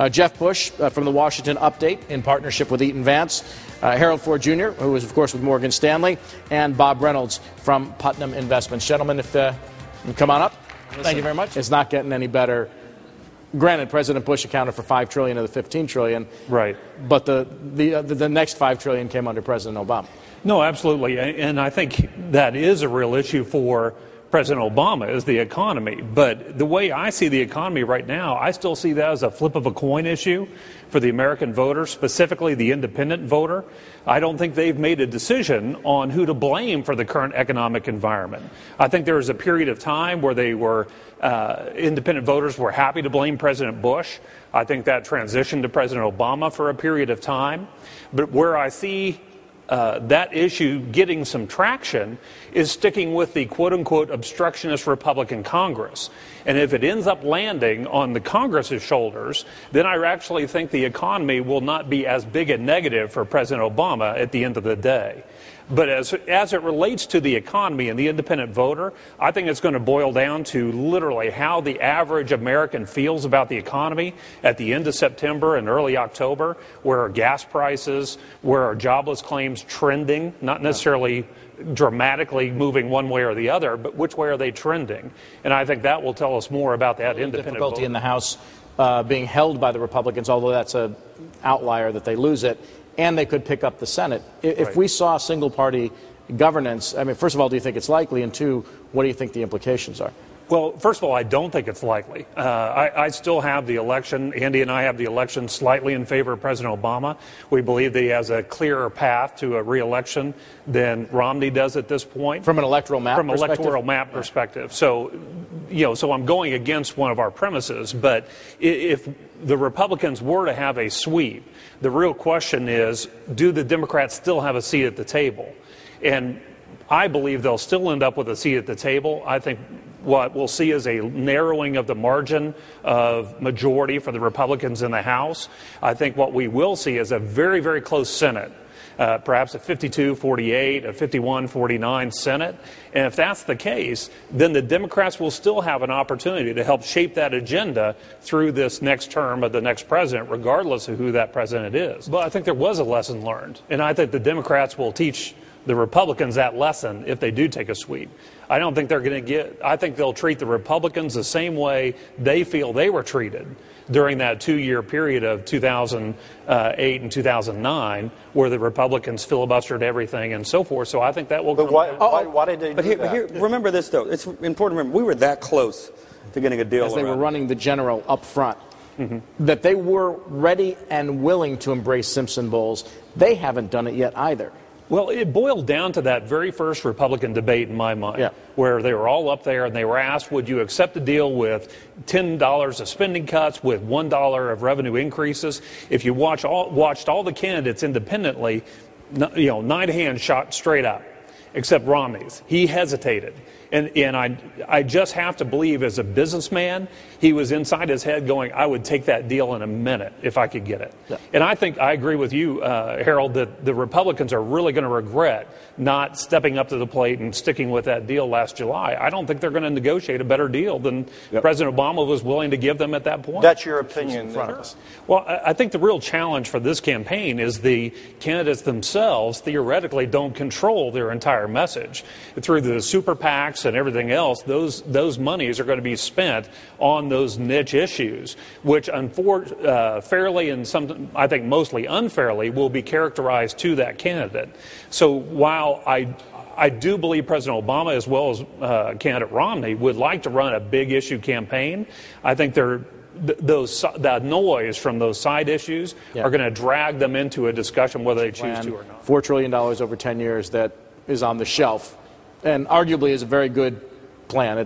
Jeff Bush from the Washington Update in partnership with Eaton Vance, Harold Ford Jr., who is, of course, with Morgan Stanley, and Bob Reynolds from Putnam Investments. Gentlemen, if you come on up. Thank you very much. It's not getting any better. Granted, President Bush accounted for $5 trillion of the $15 trillion. Right. But the next $5 trillion came under President Obama. No, absolutely. And I think that is a real issue for President Obama, is the economy. But the way I see the economy right now, I still see that as a flip of a coin issue for the American voter, specifically the independent voter. I don't think they've made a decision on who to blame for the current economic environment. I think there was a period of time where they were independent voters were happy to blame President Bush. I think that transitioned to President Obama for a period of time. But where I see that issue getting some traction is sticking with the quote-unquote obstructionist Republican Congress. And if it ends up landing on the Congress's shoulders, then I actually think the economy will not be as big a negative for President Obama at the end of the day. But as it relates to the economy and the independent voter, I think it's going to boil down to literally how the average American feels about the economy at the end of September and early October. Where are gas prices? Where are jobless claims trending? Not necessarily dramatically moving one way or the other, but which way are they trending? And I think that will tell us more about that independent difficulty voter. In the House being held by the Republicans, although that's an outlier that they lose it. And they could pick up the Senate. If we saw single-party governance, I mean, first of all, do you think it's likely? And two, what do you think the implications are? Well, first of all, I don't think it's likely. I still have the election, Andy and I have the election slightly in favor of President Obama. We believe that he has a clearer path to a re-election than Romney does at this point. From an electoral map perspective? From an electoral map perspective. So, so I'm going against one of our premises. But if the Republicans were to have a sweep, the real question is, do the Democrats still have a seat at the table? And I believe they'll still end up with a seat at the table. I think what we'll see is a narrowing of the margin of majority for the Republicans in the House. I think what we will see is a very, very close Senate. Perhaps a 52-48, a 51-49 Senate. And if that's the case, then the Democrats will still have an opportunity to help shape that agenda through this next term of the next president, regardless of who that president is. But I think there was a lesson learned, and I think the Democrats will teach the Republicans that lesson if they do take a sweep. I don't think they're going to I think they'll treat the Republicans the same way they feel they were treated during that 2-year period of 2008 and 2009, where the Republicans filibustered everything and so forth. So I think that will come. Why did they do that? But here, remember this, though. It's important to remember, we were that close to getting a deal. As they were running the general up front, that they were ready and willing to embrace Simpson Bowles. They haven't done it yet either. Well, it boiled down to that very first Republican debate in my mind, where they were all up there and they were asked, would you accept a deal with $10 of spending cuts, with $1 of revenue increases? If you watched all the candidates independently, 9 hands shot straight up, except Romney's. He hesitated. And I just have to believe, as a businessman, he was inside his head going, I would take that deal in a minute if I could get it. Yeah. And I think I agree with you, Harold, that the Republicans are really going to regret not stepping up to the plate and sticking with that deal last July. I don't think they're going to negotiate a better deal than President Obama was willing to give them at that point. That's your opinion. Well, I think the real challenge for this campaign is the candidates themselves theoretically don't control their entire message. Through the super PACs and everything else, those monies are going to be spent on those niche issues, which fairly and I think mostly unfairly will be characterized to that candidate. So while I do believe President Obama, as well as candidate Romney, would like to run a big issue campaign, I think that noise from those side issues are going to drag them into a discussion whether they choose to or not. $4 trillion over 10 years that is on the shelf, and arguably is a very good plan.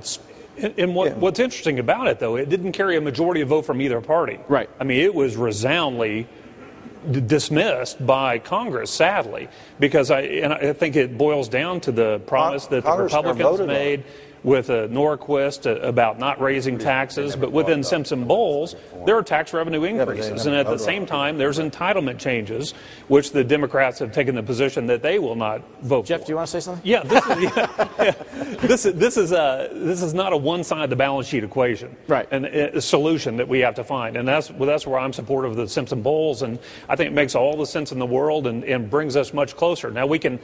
What's interesting about it, though, it didn't carry a majority of vote from either party. Right. I mean, it was resoundingly dismissed by Congress, sadly, because I think it boils down to the promise that the Republicans made with Norquist about not raising taxes, but within Simpson-Bowles, there are tax revenue increases. And at the same time, there's entitlement changes, which the Democrats have taken the position that they will not vote Jeff, for. do you want to say something? Yeah, this is not a one side of the balance sheet equation, right? And a solution that we have to find, and that's where I'm supportive of the Simpson-Bowles, and I think it makes all the sense in the world and brings us much closer. Now we can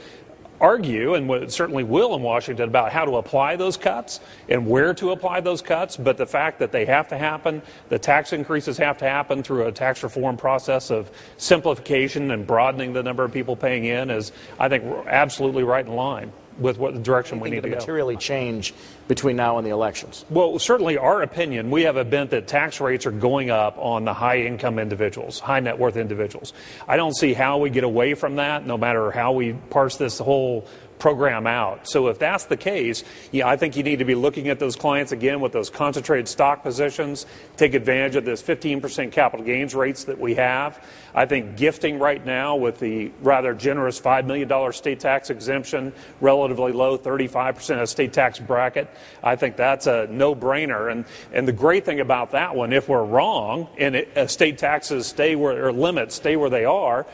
argue, and certainly will in Washington, about how to apply those cuts and where to apply those cuts, but the fact that they have to happen, the tax increases have to happen through a tax reform process of simplification and broadening the number of people paying in is, I think, absolutely right in line with what the direction we need to go. Materially change between now and the elections? Well, certainly our opinion, we have a bent that tax rates are going up on the high-income individuals, high-net-worth individuals. I don't see how we get away from that, no matter how we parse this whole program out. So if that's the case, yeah, I think you need to be looking at those clients again with those concentrated stock positions, take advantage of this 15% capital gains rates that we have. I think gifting right now with the rather generous $5 million state tax exemption, relatively low 35% of state tax bracket, I think that's a no-brainer. And the great thing about that one, if we're wrong and state taxes stay where, or limits stay where they are,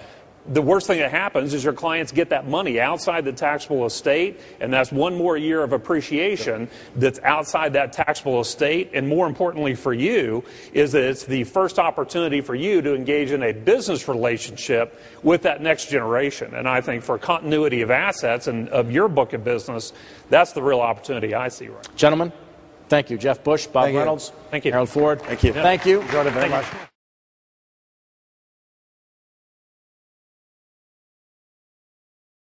the worst thing that happens is your clients get that money outside the taxable estate, and that's one more year of appreciation that's outside that taxable estate. And more importantly for you is that it's the first opportunity for you to engage in a business relationship with that next generation. And I think for continuity of assets and of your book of business, that's the real opportunity I see right now. Gentlemen, thank you. Jeff Bush, Bob Reynolds, Thank you. Harold Ford. Thank you. Thank you. Enjoyed it very much.